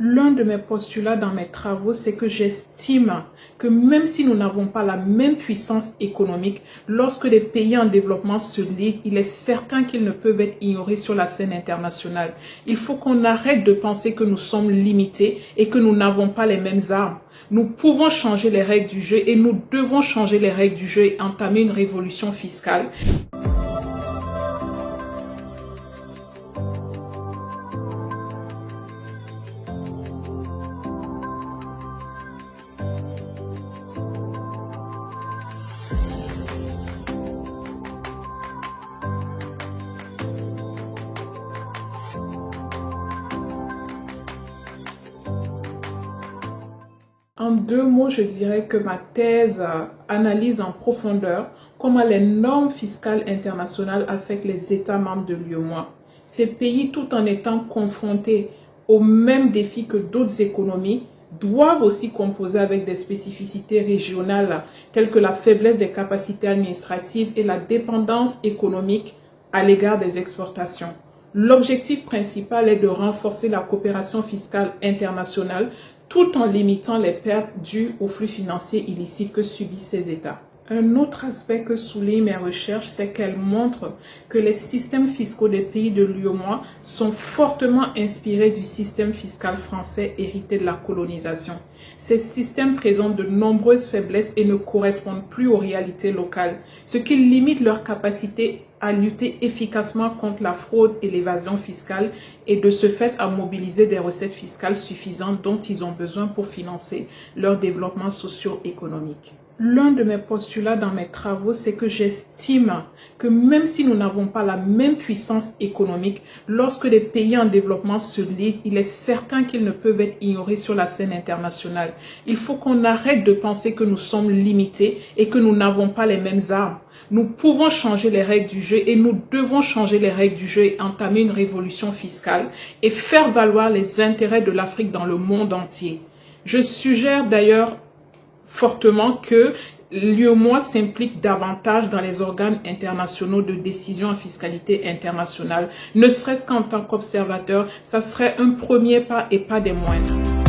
L'un de mes postulats dans mes travaux, c'est que j'estime que même si nous n'avons pas la même puissance économique, lorsque les pays en développement se liguent, il est certain qu'ils ne peuvent être ignorés sur la scène internationale. Il faut qu'on arrête de penser que nous sommes limités et que nous n'avons pas les mêmes armes. Nous pouvons changer les règles du jeu et nous devons changer les règles du jeu et entamer une révolution fiscale. En deux mots, je dirais que ma thèse analyse en profondeur comment les normes fiscales internationales affectent les États membres de l'UEMOA. Ces pays, tout en étant confrontés aux mêmes défis que d'autres économies, doivent aussi composer avec des spécificités régionales telles que la faiblesse des capacités administratives et la dépendance économique à l'égard des exportations. L'objectif principal est de renforcer la coopération fiscale internationale tout en limitant les pertes dues aux flux financiers illicites que subissent ces États. Un autre aspect que soulignent mes recherches, c'est qu'elles montrent que les systèmes fiscaux des pays de l'UEMOA sont fortement inspirés du système fiscal français hérité de la colonisation. Ces systèmes présentent de nombreuses faiblesses et ne correspondent plus aux réalités locales, ce qui limite leur capacité à lutter efficacement contre la fraude et l'évasion fiscale et de ce fait à mobiliser des recettes fiscales suffisantes dont ils ont besoin pour financer leur développement socio-économique. L'un de mes postulats dans mes travaux, c'est que j'estime que même si nous n'avons pas la même puissance économique, lorsque les pays en développement se liguent, il est certain qu'ils ne peuvent être ignorés sur la scène internationale. Il faut qu'on arrête de penser que nous sommes limités et que nous n'avons pas les mêmes armes. Nous pouvons changer les règles du jeu et nous devons changer les règles du jeu et entamer une révolution fiscale et faire valoir les intérêts de l'Afrique dans le monde entier. Je suggère d'ailleurs fortement que l'UEMOA s'implique davantage dans les organes internationaux de décision en fiscalité internationale. Ne serait-ce qu'en tant qu'observateur, ça serait un premier pas et pas des moindres.